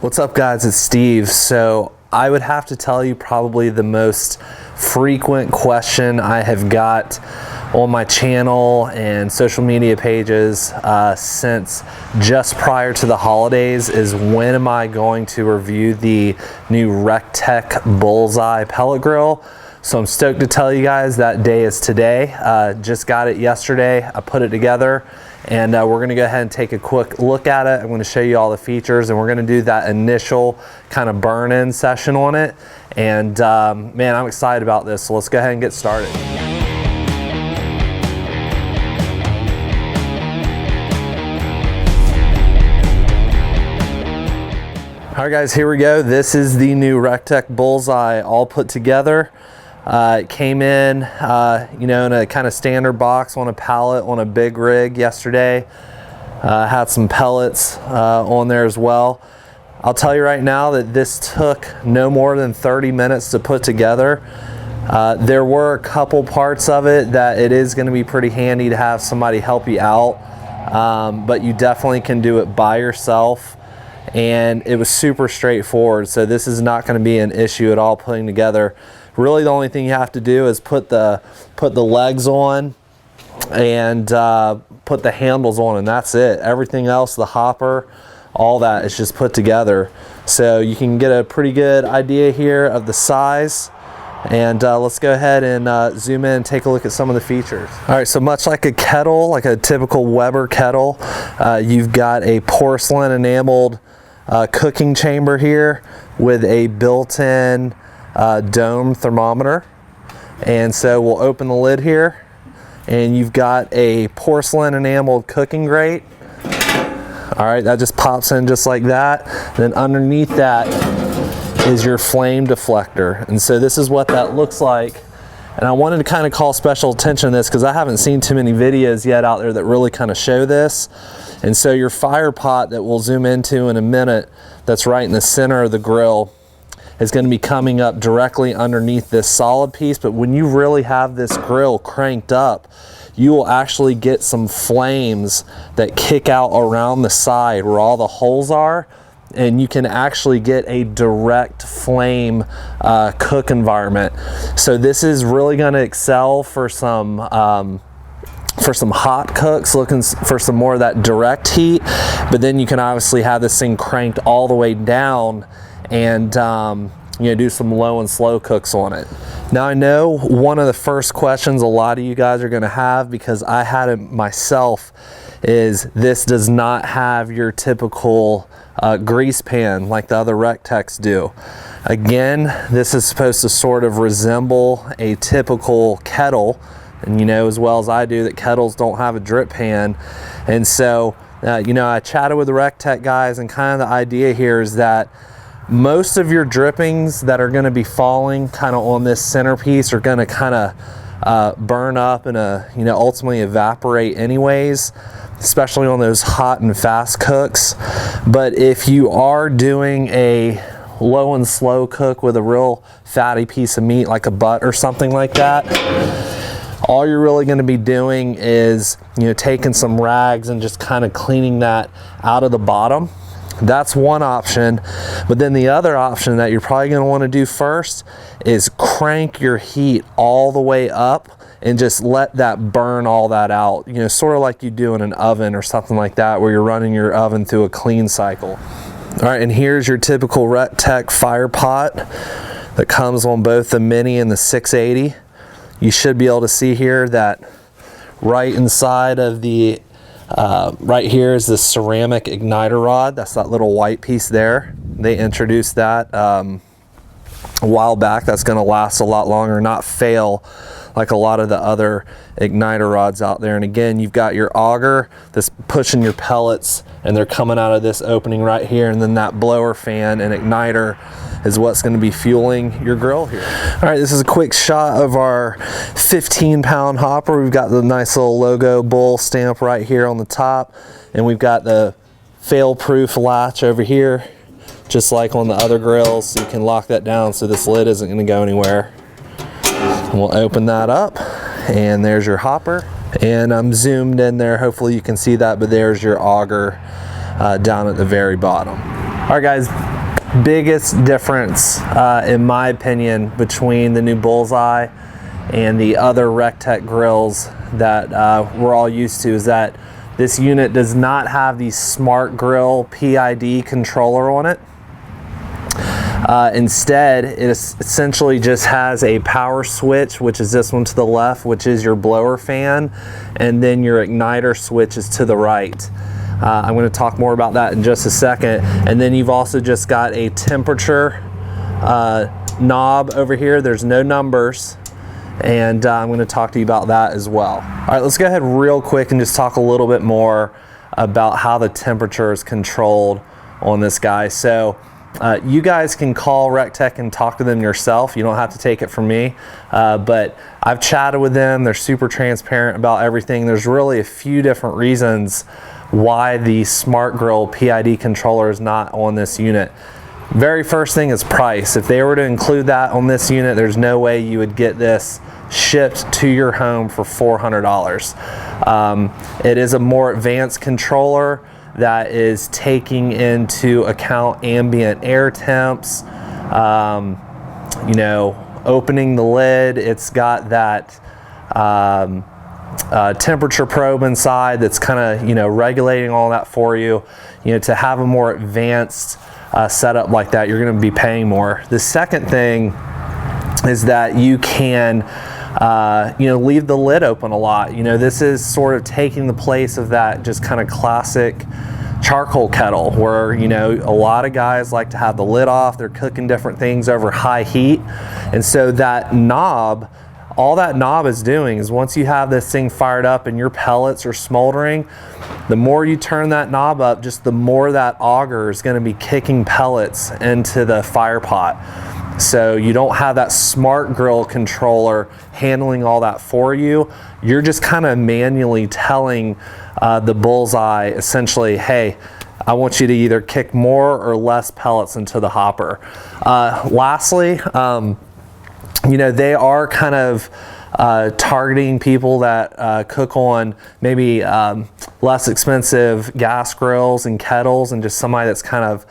What's up guys, it's Steve. So I would have to tell you probably the most frequent question I have got on my channel and social media pages since just prior to the holidays is when am I going to review the new REC TEC Bullseye Pellet Grill. So I'm stoked to tell you guys that day is today. Just got it yesterday. I put it together and we're gonna go ahead and take a quick look at it. I'm gonna show you all the features and we're gonna do that initial kind of burn-in session on it. And man, I'm excited about this. So let's go ahead and get started. All right guys, here we go. This is the new REC TEC Bullseye all put together. It came in, you know, in a kind of standard box on a pallet on a big rig yesterday. Had some pellets on there as well. I'll tell you right now that this took no more than 30 minutes to put together. There were a couple parts of it that it is going to be pretty handy to have somebody help you out, but you definitely can do it by yourself. And it was super straightforward, so this is not going to be an issue at all putting together. Really the only thing you have to do is put the legs on and put the handles on, and that's it. Everything else, the hopper, all that is just put together. So you can get a pretty good idea here of the size. And let's go ahead and zoom in and take a look at some of the features. All right, so much like a kettle, like a typical Weber kettle, you've got a porcelain enameled cooking chamber here with a built-in dome thermometer. And so we'll open the lid here and you've got a porcelain enameled cooking grate. All right, that just pops in just like that. Then underneath that is your flame deflector. And so this is what that looks like. And I wanted to kind of call special attention to this because I haven't seen too many videos yet out there that really kind of show this. And so your fire pot that we'll zoom into in a minute, that's right in the center of the grill, is going to be coming up directly underneath this solid piece. But when you really have this grill cranked up, you will actually get some flames that kick out around the side where all the holes are, and you can actually get a direct flame cook environment. So this is really going to excel for some hot cooks looking for some more of that direct heat, but then you can obviously have this thing cranked all the way down and you know, do some low and slow cooks on it. Now I know one of the first questions a lot of you guys are going to have, because I had it myself, is this does not have your typical grease pan like the other REC TECs do. Again, this is supposed to sort of resemble a typical kettle, and you know as well as I do that kettles don't have a drip pan. And so you know, I chatted with the REC TEC guys, and kind of the idea here is that most of your drippings that are going to be falling kind of on this centerpiece are going to kind of burn up and you know, ultimately evaporate anyways, especially on those hot and fast cooks. But if you are doing a low and slow cook with a real fatty piece of meat like a butt or something like that, all you're really going to be doing is, you know, taking some rags and just kind of cleaning that out of the bottom. That's one option. But then the other option that you're probably going to want to do first is crank your heat all the way up and just let that burn all that out, you know, sort of like you do in an oven or something like that, where you're running your oven through a clean cycle. All right, and here's your typical REC TEC fire pot that comes on both the Mini and the 680. You should be able to see here that right inside of the right here is the ceramic igniter rod. That's that little white piece there. They introduced that a while back. That's going to last a lot longer, not fail like a lot of the other igniter rods out there. And again, you've got your auger that's pushing your pellets, and they're coming out of this opening right here, and then that blower fan and igniter is what's going to be fueling your grill here. All right, this is a quick shot of our 15-pound hopper. We've got the nice little logo bull stamp right here on the top, and we've got the fail-proof latch over here, just like on the other grills, so you can lock that down so this lid isn't going to go anywhere. And we'll open that up, and there's your hopper. And I'm zoomed in there, hopefully you can see that, but there's your auger down at the very bottom. All right, guys, biggest difference, in my opinion, between the new Bullseye and the other REC TEC grills that we're all used to is that this unit does not have the Smart Grill PID controller on it. Instead, it essentially just has a power switch, which is this one to the left, which is your blower fan, and then your igniter switch is to the right. I'm going to talk more about that in just a second. And then you've also just got a temperature knob over here. There's no numbers, and I'm going to talk to you about that as well. All right, let's go ahead real quick and just talk a little bit more about how the temperature is controlled on this guy. So you guys can call REC TEC and talk to them yourself. You don't have to take it from me, but I've chatted with them. They're super transparent about everything. There's really a few different reasons why the Smart Grill PID controller is not on this unit. Very first thing is price. If they were to include that on this unit, there's no way you would get this shipped to your home for $400. It is a more advanced controller that is taking into account ambient air temps, you know, opening the lid. It's got that temperature probe inside that's kind of, you know, regulating all that for you. You know, to have a more advanced setup like that, you're going to be paying more. The second thing is that you can you know, leave the lid open a lot. You know, this is sort of taking the place of that just kind of classic charcoal kettle where, you know, a lot of guys like to have the lid off. They're cooking different things over high heat. And so that knob, all that knob is doing is once you have this thing fired up and your pellets are smoldering, the more you turn that knob up, just the more that auger is going to be kicking pellets into the fire pot. So you don't have that Smart Grill controller handling all that for you. You're just kind of manually telling the Bullseye essentially, hey, I want you to either kick more or less pellets into the hopper. Lastly, you know, they are kind of targeting people that cook on maybe less expensive gas grills and kettles, and just somebody that's kind of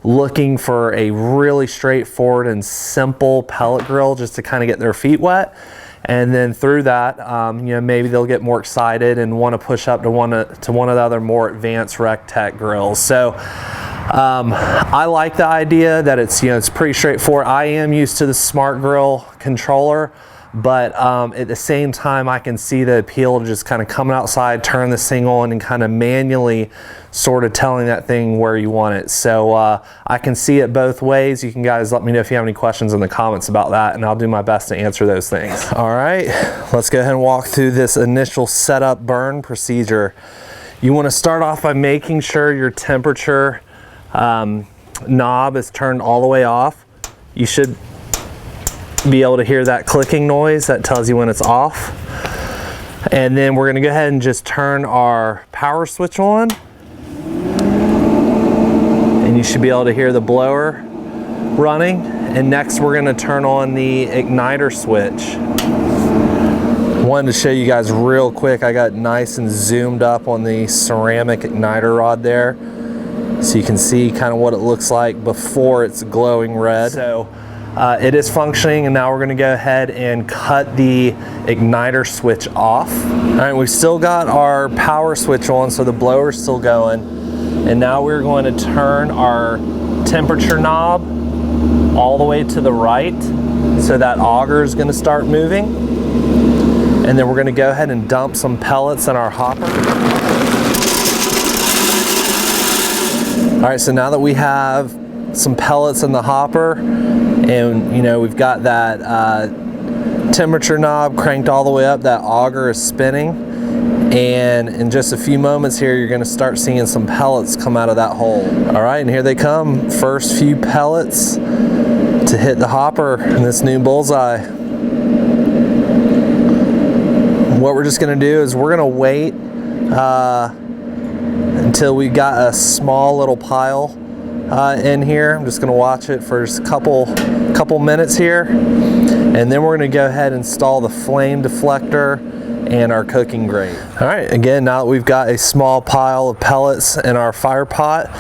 looking for a really straightforward and simple pellet grill just to kind of get their feet wet. And then through that, you know, maybe they'll get more excited and want to push up to one of the other more advanced REC TEC grills. So I like the idea that it's, you know, it's pretty straightforward. I am used to the Smart Grill controller, but at the same time, I can see the appeal to just kind of coming outside, turn this thing on, and kind of manually sort of telling that thing where you want it. So I can see it both ways. You can guys let me know if you have any questions in the comments about that, and I'll do my best to answer those things. All right, let's go ahead and walk through this initial setup burn procedure. You want to start off by making sure your temperature knob is turned all the way off. You should be able to hear that clicking noise that tells you when it's off. And then we're going to go ahead and just turn our power switch on, and you should be able to hear the blower running. And next we're going to turn on the igniter switch. Wanted to show you guys real quick, I got nice and zoomed up on the ceramic igniter rod there, so you can see kind of what it looks like before it's glowing red. So it is functioning, and now we're going to go ahead and cut the igniter switch off. All right, we've still got our power switch on, so the blower's still going. And now we're going to turn our temperature knob all the way to the right, so that auger is going to start moving. And then we're going to go ahead and dump some pellets in our hopper. All right, so now that we have some pellets in the hopper, and you know, we've got that temperature knob cranked all the way up, that auger is spinning, and in just a few moments here you're going to start seeing some pellets come out of that hole. All right, and here they come, first few pellets to hit the hopper in this new Bullseye. What we're just going to do is we're going to wait until we got a small little pile in here. I'm just going to watch it for just a couple minutes here, and then we're going to go ahead and install the flame deflector and our cooking grate. All right, again, now that we've got a small pile of pellets in our fire pot,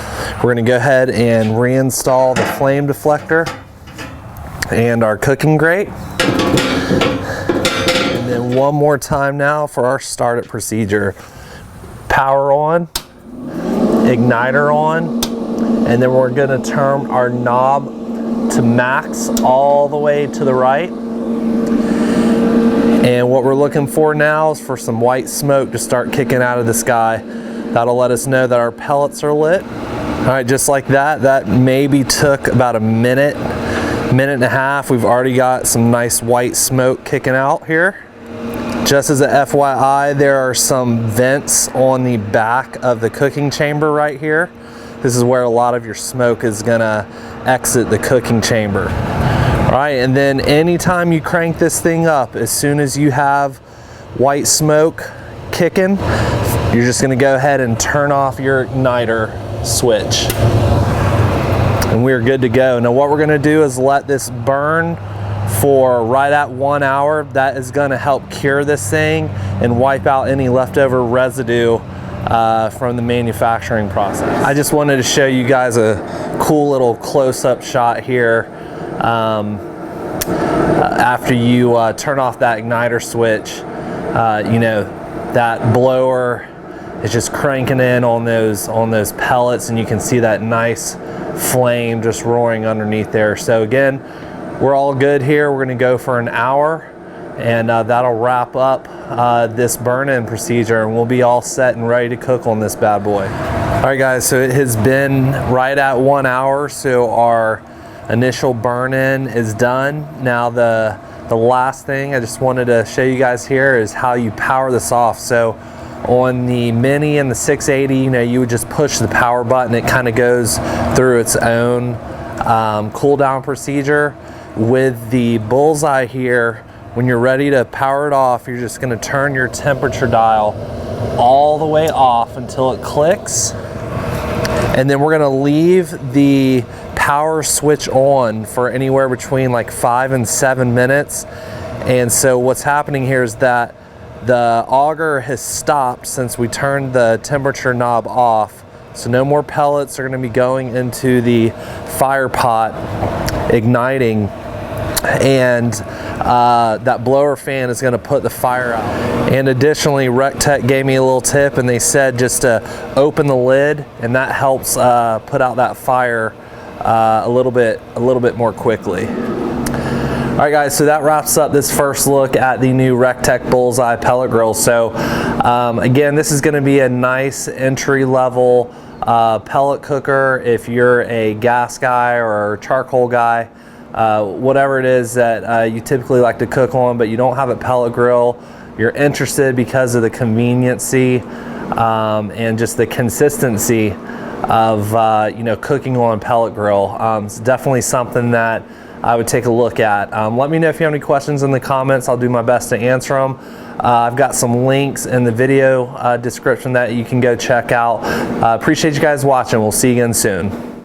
we're gonna go ahead and reinstall the flame deflector and our cooking grate. And then one more time now for our startup procedure. Power on, igniter on, and then we're gonna turn our knob to max all the way to the right. And what we're looking for now is for some white smoke to start kicking out of the sky. That'll let us know that our pellets are lit. All right, just like that. That maybe took about a minute and a half. We've already got some nice white smoke kicking out here. Just as a FYI, there are some vents on the back of the cooking chamber right here. This is where a lot of your smoke is gonna exit the cooking chamber. All right, and then anytime you crank this thing up, as soon as you have white smoke kicking, you're just gonna go ahead and turn off your igniter switch. And we're good to go. Now what we're gonna do is let this burn for right at 1 hour. That is gonna help cure this thing and wipe out any leftover residue from the manufacturing process. I just wanted to show you guys a cool little close-up shot here. After you turn off that igniter switch, you know, that blower is just cranking in on those pellets, and you can see that nice flame just roaring underneath there. So again, we're all good here. We're gonna go for an hour, and that'll wrap up this burn-in procedure, and we'll be all set and ready to cook on this bad boy. All right guys, so it has been right at 1 hour, so our initial burn-in is done. Now the last thing I just wanted to show you guys here is how you power this off. So on the Mini and the 680, you know, you would just push the power button. It kind of goes through its own cool down procedure. With the Bullseye here, when you're ready to power it off, you're just gonna turn your temperature dial all the way off until it clicks. And then we're gonna leave the power switch on for anywhere between like 5 and 7 minutes. And so what's happening here is that the auger has stopped since we turned the temperature knob off. So no more pellets are gonna be going into the fire pot igniting, and that blower fan is gonna put the fire out. And additionally, REC TEC gave me a little tip, and they said just to open the lid, and that helps put out that fire a little bit more quickly. All right guys, so that wraps up this first look at the new REC TEC Bullseye pellet grill. So again, this is gonna be a nice entry-level pellet cooker if you're a gas guy or charcoal guy. Whatever it is that you typically like to cook on, but you don't have a pellet grill, you're interested because of the conveniency and just the consistency of you know, cooking on a pellet grill. It's definitely something that I would take a look at. Let me know if you have any questions in the comments. I'll do my best to answer them. I've got some links in the video description that you can go check out. Appreciate you guys watching. We'll see you again soon.